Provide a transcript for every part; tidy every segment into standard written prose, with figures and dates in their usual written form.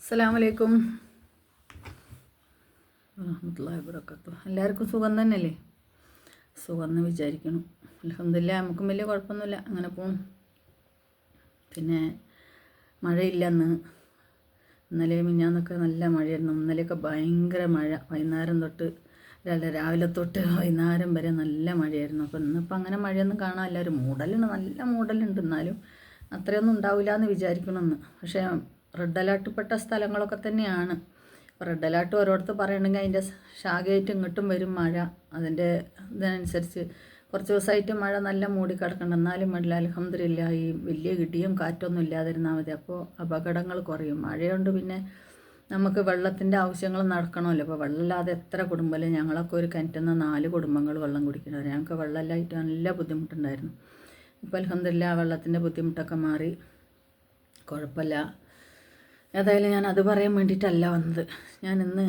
അസ്സലാമലൈക്കും വറഹ്മത്തുള്ളാഹി വബറകാതുഹു. എല്ലാവർക്കും സുഖം തന്നെയല്ലേ? സുഖം എന്ന് വിചാരിക്കണം. അൽഹംദുലില്ലാഹ് നമുക്കും വലിയ കുഴപ്പമൊന്നുമില്ല, അങ്ങനെ പോകും. പിന്നെ മഴയില്ല ഇന്നലെ മിഞ്ഞാന്നൊക്കെ നല്ല മഴയായിരുന്നു. ഇന്നലെയൊക്കെ ഭയങ്കര മഴ, വൈകുന്നേരം തൊട്ട് രാവിലെ തൊട്ട് വൈകുന്നേരം വരെ നല്ല മഴയായിരുന്നു. അപ്പോൾ ഇന്നിപ്പോൾ അങ്ങനെ മഴയൊന്നും കാണാനില്ല, ഒരു മൂടലുണ്ട്, നല്ല മൂടലുണ്ട്. എന്നാലും അത്രയൊന്നും ഉണ്ടാവില്ല എന്ന് വിചാരിക്കണമെന്ന്. പക്ഷേ റെഡ് അലേർട്ട് പെട്ട സ്ഥലങ്ങളൊക്കെ തന്നെയാണ്. അപ്പോൾ റെഡ് അലേർട്ട് ഓരോരുത്തർ പറയണമെങ്കിൽ അതിൻ്റെ ശാഖയായിട്ട് ഇങ്ങോട്ടും വരും മഴ. അതിൻ്റെ ഇതിനനുസരിച്ച് കുറച്ച് ദിവസമായിട്ട് മഴ നല്ല മൂടിക്കിടക്കുന്നുണ്ട്. എന്നാലും വേണ്ടില്ല, അൽഹംദുലില്ലാഹ്, ഈ വലിയ ഇടിയും കാറ്റൊന്നും ഇല്ലാതിരുന്നാൽ മതി. അപ്പോൾ അപകടങ്ങൾ കുറയും. മഴയുണ്ട്, പിന്നെ നമുക്ക് വെള്ളത്തിൻ്റെ ആവശ്യങ്ങൾ നടക്കണമല്ലോ. അപ്പോൾ വെള്ളമില്ലാതെ എത്ര കുടുംബമല്ലേ. ഞങ്ങളൊക്കെ ഒരു കിണറ്റിൽ നിന്ന് 4 കുടുംബങ്ങൾ വെള്ളം കുടിക്കുന്നത്. ഞങ്ങൾക്ക് വെള്ളമില്ലായിട്ട് നല്ല ബുദ്ധിമുട്ടുണ്ടായിരുന്നു. ഇപ്പോൾ അൽഹംദുലില്ലാഹ് വെള്ളത്തിൻ്റെ ബുദ്ധിമുട്ടൊക്കെ മാറി, കുഴപ്പമില്ല. ഏതായാലും ഞാൻ അത് പറയാൻ വേണ്ടിയിട്ടല്ല വന്നത്. ഞാനിന്ന്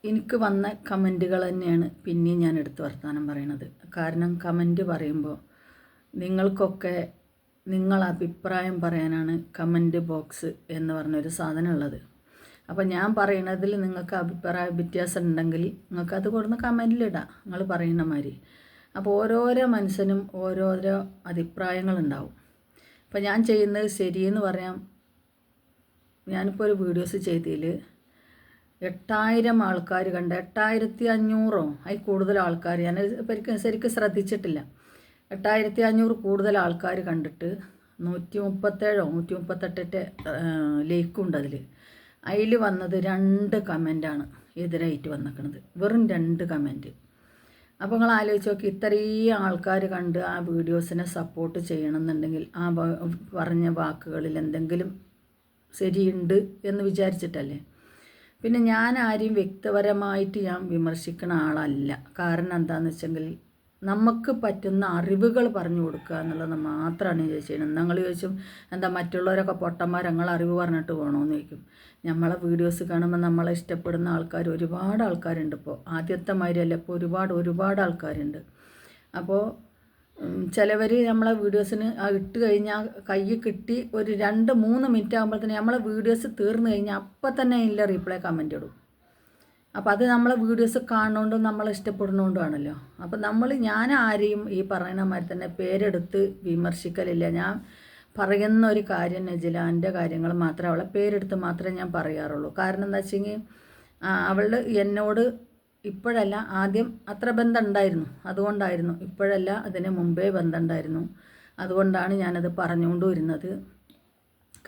എനിക്ക് വന്ന കമൻറ്റുകൾ തന്നെയാണ് പിന്നെയും ഞാൻ എടുത്ത് വർത്താനം പറയണത്. കാരണം കമൻറ്റ് പറയുമ്പോൾ നിങ്ങൾക്കൊക്കെ നിങ്ങളെ അഭിപ്രായം പറയാനാണ് കമൻറ്റ് ബോക്സ് എന്ന് പറഞ്ഞൊരു സാധനം ഉള്ളത്. അപ്പോൾ ഞാൻ പറയണതിൽ നിങ്ങൾക്ക് അഭിപ്രായ വ്യത്യാസം ഉണ്ടെങ്കിൽ നിങ്ങൾക്ക് അത് കൊടുന്ന് കമൻറ്റിലിടാം, നിങ്ങൾ പറയുന്ന മാതിരി. അപ്പോൾ ഓരോരോ മനുഷ്യനും ഓരോരോ അഭിപ്രായങ്ങളുണ്ടാവും. അപ്പോൾ ഞാൻ ചെയ്യുന്നത് ശരിയെന്ന് പറയാം. ഞാനിപ്പോൾ ഒരു വീഡിയോസ് ചെയ്തതിൽ 8000 ആൾക്കാർ കണ്ട്, 8500 അതിൽ കൂടുതൽ ആൾക്കാർ, ഞാൻ ശരിക്കും ശ്രദ്ധിച്ചിട്ടില്ല, 8500 കൂടുതൽ ആൾക്കാർ കണ്ടിട്ട് 137 138 ലൈക്കുണ്ട് അതിൽ. അതിൽ വന്നത് 2 കമൻറ്റാണ് എതിരായിട്ട് വന്നിരിക്കുന്നത്, വെറും 2 കമൻറ്റ്. അപ്പോൾ നിങ്ങൾ ആലോചിച്ച് നോക്കി, ഇത്രയും ആൾക്കാർ കണ്ട് ആ വീഡിയോസിനെ സപ്പോർട്ട് ചെയ്യണമെന്നുണ്ടെങ്കിൽ ആ പറഞ്ഞ വാക്കുകളിൽ എന്തെങ്കിലും ശരിയുണ്ട് എന്ന് വിചാരിച്ചിട്ടല്ലേ. പിന്നെ ഞാൻ ആരെയും വ്യക്തിപരമായിട്ട് ഞാൻ വിമർശിക്കുന്ന ആളല്ല. കാരണം എന്താണെന്ന് വെച്ചെങ്കിൽ നമുക്ക് പറ്റുന്ന അറിവുകൾ പറഞ്ഞു കൊടുക്കുക എന്നുള്ളത് മാത്രമാണ് ഞാൻ ചെയ്യുന്നത്. നിങ്ങൾ ചോദിച്ചും എന്താ മറ്റുള്ളവരൊക്കെ പൊട്ടന്മാർ ഞങ്ങൾ അറിവ് പറഞ്ഞിട്ട് പോകണമെന്ന് ചോദിക്കും. നമ്മളെ വീഡിയോസ് കാണുമ്പോൾ നമ്മളെ ഇഷ്ടപ്പെടുന്ന ആൾക്കാർ ഒരുപാട് ആൾക്കാരുണ്ട്. ഇപ്പോൾ ആദ്യത്തെ മാതിരിയല്ല, ഇപ്പോൾ ഒരുപാട് ആൾക്കാരുണ്ട്. അപ്പോൾ ചിലവർ നമ്മളെ വീഡിയോസിന് ഇട്ട് കഴിഞ്ഞാൽ കൈ കിട്ടി ഒരു 2-3 മിനിറ്റ് ആകുമ്പോഴത്തേന് നമ്മളെ വീഡിയോസ് തീർന്നു കഴിഞ്ഞാൽ അപ്പം തന്നെ അതിൻ്റെ റീപ്ലൈ കമൻറ്റ് ഇടും. അപ്പോൾ അത് നമ്മളെ വീഡിയോസ് കാണുന്നതുകൊണ്ടും നമ്മളെ ഇഷ്ടപ്പെടുന്നതുകൊണ്ടുമാണല്ലോ. അപ്പോൾ ഞാൻ ആരെയും ഈ പറയുന്ന മാതിരി തന്നെ പേരെടുത്ത് വിമർശിക്കലില്ല. ഞാൻ പറയുന്ന ഒരു കാര്യം നജിലാൻ്റെ കാര്യങ്ങൾ മാത്രമേ, അവളെ പേരെടുത്ത് മാത്രമേ ഞാൻ പറയാറുള്ളൂ. കാരണം എന്താ വെച്ചെങ്കിൽ അവൾ എന്നോട് ഇപ്പോഴല്ല, ആദ്യം അത്ര ബന്ധം ഉണ്ടായിരുന്നു, അതുകൊണ്ടായിരുന്നു. ഇപ്പോഴല്ല, അതിന് മുമ്പേ ബന്ധം ഉണ്ടായിരുന്നു. അതുകൊണ്ടാണ് ഞാനത് പറഞ്ഞുകൊണ്ട് വരുന്നത്.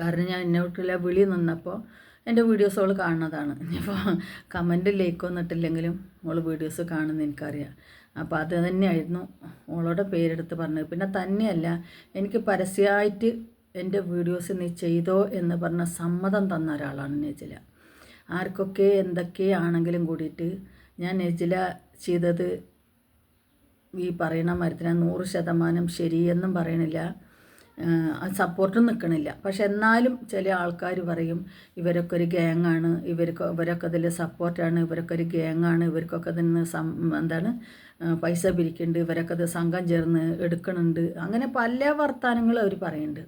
കാരണം ഞാൻ എന്നോട്ടുള്ള വിളി നിന്നപ്പോൾ എൻ്റെ വീഡിയോസ് അവൾ കാണുന്നതാണ്. ഇപ്പോൾ കമൻറ്റ് ലൈക്കൊന്നും ഇട്ടില്ലെങ്കിലും അവൾ വീഡിയോസ് കാണുന്ന എനിക്കറിയാം. അപ്പോൾ അത് തന്നെയായിരുന്നു അവളോട് പേരെടുത്ത് പറഞ്ഞത്. പിന്നെ തന്നെയല്ല, എനിക്ക് പരസ്യമായിട്ട് എൻ്റെ വീഡിയോസ് നീ ചെയ്തോ എന്ന് പറഞ്ഞ സമ്മതം തന്ന ഒരാളാണ് നജില. ആർക്കൊക്കെ എന്തൊക്കെയാണെങ്കിലും കൂടിയിട്ട് ഞാൻ നജില ചെയ്തത് ഈ പറയുന്ന മരത്തിന് 100% ശരിയെന്നും പറയണില്ല, സപ്പോർട്ടും നിൽക്കണില്ല. പക്ഷെ എന്നാലും ചില ആൾക്കാർ പറയും ഇവരൊക്കെ ഒരു ഗ്യാങ്ങാണ്, ഇവരൊക്കെ അതിൽ സപ്പോർട്ടാണ്, ഇവരൊക്കെ ഒരു ഗ്യാങ്ങാണ്, ഇവർക്കൊക്കെ അതിന് പൈസ പിരിക്കുന്നുണ്ട്, ഇവരൊക്കെ അത് സംഘം ചേർന്ന് എടുക്കണുണ്ട്, അങ്ങനെ പല വർത്തമാനങ്ങളും അവർ പറയുന്നുണ്ട്.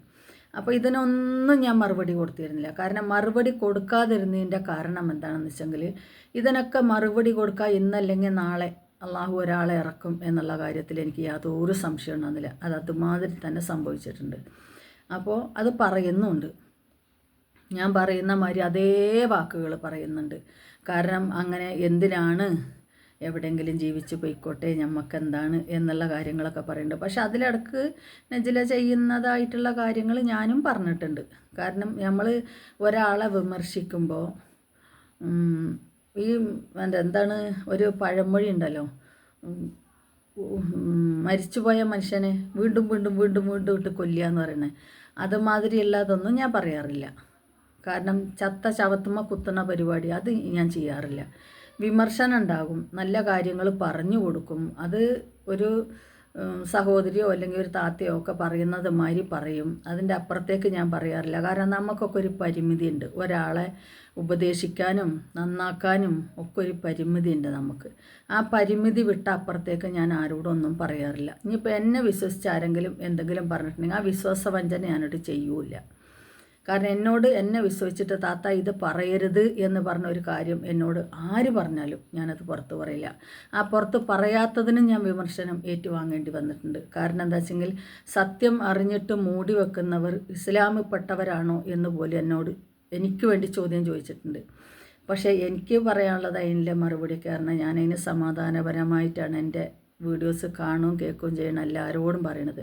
അപ്പോൾ ഇതിനൊന്നും ഞാൻ മറുപടി കൊടുത്തിരുന്നില്ല. കാരണം മറുപടി കൊടുക്കാതിരുന്നതിൻ്റെ കാരണം എന്താണെന്ന് വെച്ചെങ്കിൽ ഇതിനൊക്കെ മറുപടി കൊടുക്കുക ഇന്നല്ലെങ്കിൽ നാളെ അള്ളാഹു ഒരാളെ ഇറക്കും എന്നുള്ള കാര്യത്തിൽ എനിക്ക് യാതൊരു സംശയം ഉണ്ടാകുന്നില്ല. അത് അതുമാതിരി തന്നെ സംഭവിച്ചിട്ടുണ്ട്. അപ്പോൾ അത് പറയുന്നുണ്ട്, ഞാൻ പറയുന്ന മാതിരി അതേ വാക്കുകൾ പറയുന്നുണ്ട്. കാരണം അങ്ങനെ എന്തിനാണ് എവിടെയെങ്കിലും ജീവിച്ച് പോയിക്കോട്ടെ, ഞമ്മക്കെന്താണ് എന്നുള്ള കാര്യങ്ങളൊക്കെ പറയുന്നുണ്ട്. പക്ഷെ അതിലിടക്ക് നജില ചെയ്യുന്നതായിട്ടുള്ള കാര്യങ്ങൾ ഞാനും പറഞ്ഞിട്ടുണ്ട്. കാരണം നമ്മൾ ഒരാളെ വിമർശിക്കുമ്പോൾ ഈ എന്താണ് ഒരു പഴമൊഴി ഉണ്ടല്ലോ, മരിച്ചുപോയ മനുഷ്യനെ വീണ്ടും വീണ്ടും വീണ്ടും വീണ്ടും ഇട്ട് കൊല്ലുക എന്ന് പറയുന്നത്, അതുമാതിരിയല്ലാതൊന്നും ഞാൻ പറയാറില്ല. കാരണം ചത്ത ശവത്തുമ്മ കുത്തുന്ന പരിപാടി അത് ഞാൻ ചെയ്യാറില്ല. വിമർശനം ഉണ്ടാകും, നല്ല കാര്യങ്ങൾ പറഞ്ഞു കൊടുക്കും. അത് ഒരു സഹോദരിയോ അല്ലെങ്കിൽ ഒരു താത്തയോ ഒക്കെ പറയുന്നത് മാതിരി പറയും. അതിൻ്റെ അപ്പുറത്തേക്ക് ഞാൻ പറയാറില്ല. കാരണം നമുക്കൊക്കെ ഒരു പരിമിതിയുണ്ട്. ഒരാളെ ഉപദേശിക്കാനും നന്നാക്കാനും ഒക്കെ ഒരു പരിമിതിയുണ്ട് നമുക്ക്. ആ പരിമിതി വിട്ട അപ്പുറത്തേക്ക് ഞാൻ ആരോടും ഒന്നും പറയാറില്ല. ഇനിയിപ്പോൾ എന്നെ വിശ്വസിച്ച് ആരെങ്കിലും എന്തെങ്കിലും പറഞ്ഞിട്ടുണ്ടെങ്കിൽ ആ വിശ്വാസവഞ്ചന ഞാനോട് ചെയ്യൂല. കാരണം എന്നെ വിശ്വസിച്ചിട്ട് താത്ത ഇത് പറയരുത് എന്ന് പറഞ്ഞ ഒരു കാര്യം എന്നോട് ആര് പറഞ്ഞാലും ഞാനത് പുറത്ത് പറയില്ല. ആ പുറത്ത് പറയാത്തതിനും ഞാൻ വിമർശനം ഏറ്റുവാങ്ങേണ്ടി വന്നിട്ടുണ്ട്. കാരണം എന്താ വെച്ചെങ്കിൽ സത്യം അറിഞ്ഞിട്ട് മൂടി വെക്കുന്നവർ ഇസ്ലാമിൽപ്പെട്ടവരാണോ എന്ന് പോലും എനിക്ക് വേണ്ടി ചോദ്യം ചോദിച്ചിട്ടുണ്ട്. പക്ഷേ എനിക്ക് പറയാനുള്ളത് അതിൻ്റെ മറുപടി, കാരണം ഞാനതിന് സമാധാനപരമായിട്ടാണ് എൻ്റെ വീഡിയോസ് കാണുകയും കേൾക്കുകയും ചെയ്യണം എല്ലാവരോടും പറയണത്.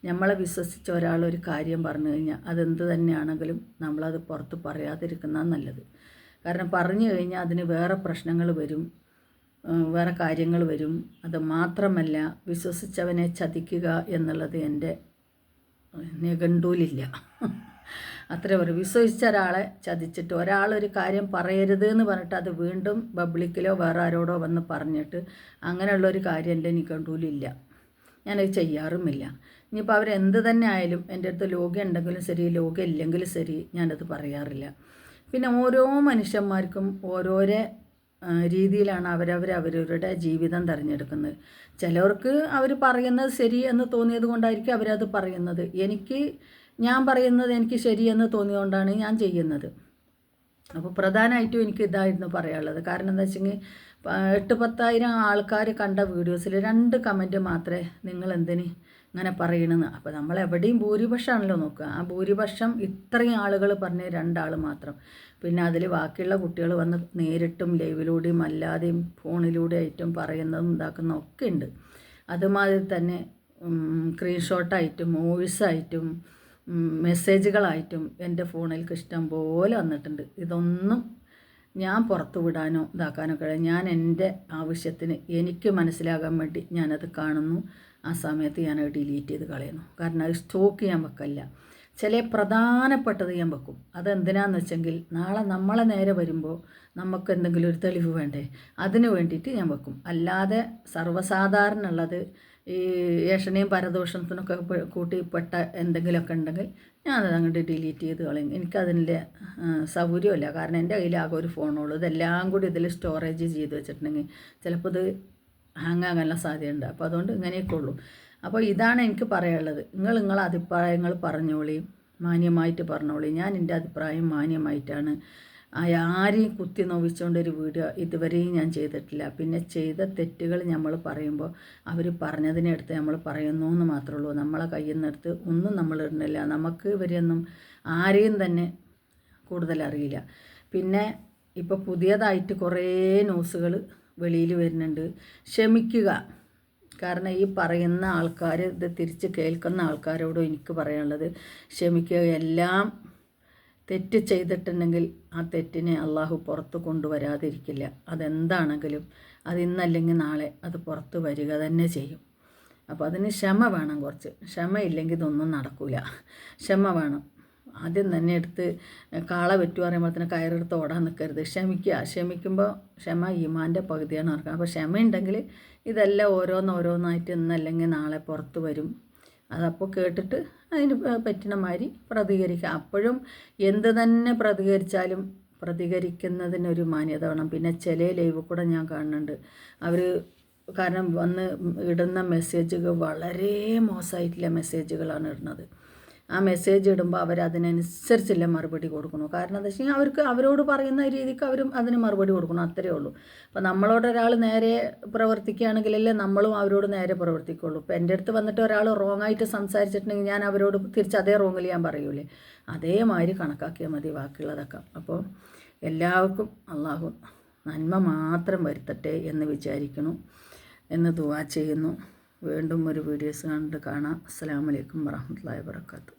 നമ്മളെ വിശ്വസിച്ച ഒരാളൊരു കാര്യം പറഞ്ഞു കഴിഞ്ഞാൽ അതെന്ത് തന്നെയാണെങ്കിലും നമ്മളത് പുറത്ത് പറയാതിരിക്കുന്നതാണ് നല്ലത്. കാരണം പറഞ്ഞു കഴിഞ്ഞാൽ അതിന് വേറെ പ്രശ്നങ്ങൾ വരും, വേറെ കാര്യങ്ങൾ വരും. അത് മാത്രമല്ല, വിശ്വസിച്ചവനെ ചതിക്കുക എന്നുള്ളത് എൻ്റെ നിഘണ്ടുവിലില്ല. അത്രേ പറയും. വിശ്വസിച്ച ഒരാളെ ചതിച്ചിട്ട് ഒരാളൊരു കാര്യം പറയരുത് എന്ന് പറഞ്ഞിട്ട് അത് വീണ്ടും പബ്ലിക്കിലോ വേറെ ആരോടോ വന്ന് പറഞ്ഞിട്ട് അങ്ങനെയുള്ളൊരു കാര്യം എൻ്റെ നിഘണ്ടുവിലില്ല. ഞാനത് ചെയ്യാറുമില്ല. ഇനിയിപ്പോൾ അവരെന്ത് തന്നെ ആയാലും എൻ്റെ അടുത്ത് ലോകം ഉണ്ടെങ്കിലും ശരി ലോകം ഇല്ലെങ്കിലും ശരി ഞാനത് പറയാറില്ല. പിന്നെ ഓരോ മനുഷ്യന്മാർക്കും ഓരോരോ രീതിയിലാണ് അവരവരുടെ ജീവിതം തിരഞ്ഞെടുക്കുന്നത്. ചിലവർക്ക് അവർ പറയുന്നത് ശരി എന്ന് തോന്നിയത് കൊണ്ടായിരിക്കും അവരത് പറയുന്നത്. ഞാൻ പറയുന്നത് എനിക്ക് ശരിയെന്ന് തോന്നിയതുകൊണ്ടാണ് ഞാൻ ചെയ്യുന്നത്. അപ്പോൾ പ്രധാനമായിട്ടും എനിക്ക് ഇതായിരുന്നു പറയാനുള്ളത്. കാരണം എന്താ വെച്ചെങ്കിൽ 8-10,000 ആൾക്കാർ കണ്ട വീഡിയോസിൽ 2 കമൻറ്റ് മാത്രമേ നിങ്ങൾ എന്തിന് ഇങ്ങനെ പറയണമെന്ന്. അപ്പോൾ നമ്മളെവിടെയും ഭൂരിപക്ഷമാണല്ലോ നോക്കുക. ആ ഭൂരിപക്ഷം ഇത്രയും ആളുകൾ പറഞ്ഞ 2 ആൾ മാത്രം. പിന്നെ അതിൽ ബാക്കിയുള്ള കുട്ടികൾ വന്ന് നേരിട്ടും ലൈവിലൂടെയും അല്ലാതെയും ഫോണിലൂടെ ആയിട്ടും പറയുന്നതും ഇതാക്കുന്നതും ഒക്കെ ഉണ്ട്. അതുമാതിരി തന്നെ സ്ക്രീൻഷോട്ടായിട്ടും വോയിസായിട്ടും മെസ്സേജുകളായിട്ടും എൻ്റെ ഫോണിലേക്ക് ഇഷ്ടം പോലെ വന്നിട്ടുണ്ട്. ഇതൊന്നും ഞാൻ പുറത്തു വിടാനോ ഇതാക്കാനോ കഴിയും. ഞാൻ എൻ്റെ ആവശ്യത്തിന് എനിക്ക് മനസ്സിലാകാൻ വേണ്ടി ഞാനത് കാണുന്നു. ആ സമയത്ത് ഞാനത് ഡിലീറ്റ് ചെയ്ത് കളയുന്നു. കാരണം അത് സ്റ്റോക്ക് ചെയ്യാൻ വെക്കല്ല. ചില പ്രധാനപ്പെട്ടത് ഞാൻ വെക്കും. അതെന്തിനാന്ന് വെച്ചെങ്കിൽ നാളെ നമ്മളെ നേരെ വരുമ്പോൾ നമുക്ക് എന്തെങ്കിലും ഒരു തെളിവ് വേണ്ടേ, അതിന് വേണ്ടിയിട്ട് ഞാൻ വെക്കും. അല്ലാതെ സർവ്വസാധാരണ ഉള്ളത് ഈ ഏഷണിയും പരദോഷത്തിനൊക്കെ കൂട്ടിപ്പെട്ട എന്തെങ്കിലുമൊക്കെ ഉണ്ടെങ്കിൽ ഞാനത് അങ്ങോട്ട് ഡിലീറ്റ് ചെയ്ത് കളയും. എനിക്കതിൻ്റെ സൗകര്യമില്ല. കാരണം എൻ്റെ കയ്യിൽ ആകെ ഒരു ഫോണുള്ളൂ. ഇതെല്ലാം കൂടി ഇതിൽ സ്റ്റോറേജ് ചെയ്ത് വെച്ചിട്ടുണ്ടെങ്കിൽ ചിലപ്പോൾ ഇത് ഹാങ് ആകാനുള്ള സാധ്യതയുണ്ട്. അപ്പോൾ അതുകൊണ്ട് ഇങ്ങനെയൊക്കെ ഉള്ളൂ. അപ്പോൾ ഇതാണ് എനിക്ക് പറയാനുള്ളത്. നിങ്ങളെ അഭിപ്രായങ്ങൾ പറഞ്ഞോളി, മാന്യമായിട്ട് പറഞ്ഞോളി. ഞാൻ എൻ്റെ അഭിപ്രായം മാന്യമായിട്ടാണ്. ആരെയും കുത്തി നോവിച്ചുകൊണ്ടൊരു വീഡിയോ ഇതുവരെയും ഞാൻ ചെയ്തിട്ടില്ല. പിന്നെ ചെയ്ത തെറ്റുകൾ നമ്മൾ പറയുമ്പോൾ അവർ പറഞ്ഞതിനടുത്ത് നമ്മൾ പറയുന്നു എന്ന് മാത്രമേ ഉള്ളൂ. നമ്മളെ കയ്യിൽ നിന്നെടുത്ത് ഒന്നും നമ്മൾ ഇടുന്നില്ല. നമുക്ക് ഇവരെയൊന്നും ആരെയും തന്നെ കൂടുതൽ അറിയില്ല. പിന്നെ ഇപ്പോൾ പുതിയതായിട്ട് കുറേ ന്യൂസുകൾ വെളിയിൽ വരുന്നുണ്ട്. ക്ഷമിക്കുക. കാരണം ഈ പറയുന്ന ആൾക്കാർ, ഇത് തിരിച്ച് കേൾക്കുന്ന ആൾക്കാരോടും എനിക്ക് പറയാനുള്ളത് ക്ഷമിക്കുക. എല്ലാം തെറ്റ് ചെയ്തിട്ടുണ്ടെങ്കിൽ ആ തെറ്റിനെ അള്ളാഹു പുറത്ത് കൊണ്ടുവരാതിരിക്കില്ല. അതെന്താണെങ്കിലും അത് ഇന്നല്ലെങ്കിൽ നാളെ അത് പുറത്ത് വരിക തന്നെ ചെയ്യും. അപ്പോൾ അതിന് ക്ഷമ വേണം. കുറച്ച് ക്ഷമയില്ലെങ്കിൽ ഇതൊന്നും നടക്കില്ല. ക്ഷമ വേണം. ആദ്യം തന്നെ എടുത്ത് കാള വെറ്റു പറയുമ്പോഴത്തേന് കയറെടുത്ത് ഓടാൻ നിൽക്കരുത്. ക്ഷമിക്കുമ്പോൾ ക്ഷമ ഈമാൻ്റെ പകുതിയാണ് ഓർക്കുക. അപ്പോൾ ക്ഷമയുണ്ടെങ്കിൽ ഇതെല്ലാം ഓരോന്നോരോന്നായിട്ട് ഇന്നല്ലെങ്കിൽ നാളെ പുറത്ത് വരും. അതപ്പോൾ കേട്ടിട്ട് അതിന് പറ്റുന്ന മാതിരി പ്രതികരിക്കുക. അപ്പോഴും എന്ത് തന്നെ പ്രതികരിച്ചാലും പ്രതികരിക്കുന്നതിനൊരു മാന്യത വേണം. പിന്നെ ചില ലൈവ് കൂടെ ഞാൻ കാണുന്നുണ്ട്, അവർ കാരണം വന്ന് ഇടുന്ന മെസ്സേജുകൾ വളരെ മോശമായിട്ടുള്ള മെസ്സേജുകളാണ് ഇടുന്നത്. ആ മെസ്സേജ് ഇടുമ്പോൾ അവരതിനനുസരിച്ചുള്ള മറുപടി കൊടുക്കണം. കാരണം എന്താ വെച്ചാൽ അവരോട് പറയുന്ന രീതിക്ക് അവരും അതിന് മറുപടി കൊടുക്കണം. അത്രയേ ഉള്ളൂ. അപ്പോൾ നമ്മളോട് ഒരാൾ നേരെ പ്രവർത്തിക്കുകയാണെങ്കിലല്ലേ നമ്മളും അവരോട് നേരെ പ്രവർത്തിക്കുള്ളൂ. ഇപ്പോൾ എൻ്റെ അടുത്ത് വന്നിട്ട് ഒരാൾ റോങ്ങായിട്ട് സംസാരിച്ചിട്ടുണ്ടെങ്കിൽ ഞാൻ അവരോട് തിരിച്ച് അതേ റോങ്ങിൽ ഞാൻ പറയൂലേ, അതേമാതിരി കണക്കാക്കിയാൽ മതി ബാക്കിയുള്ളതൊക്കെ. അപ്പോൾ എല്ലാവർക്കും അള്ളാഹു നന്മ മാത്രം വരുത്തട്ടെ എന്ന് വിചാരിക്കുന്നു, എന്ന് ദുആ ചെയ്യുന്നു. വീണ്ടും ഒരു വീഡിയോസ് കണ്ട് കാണാം. അസ്സലാമു അലൈക്കും വറഹ്മത്തുള്ളാഹി വബറകാതുഹു.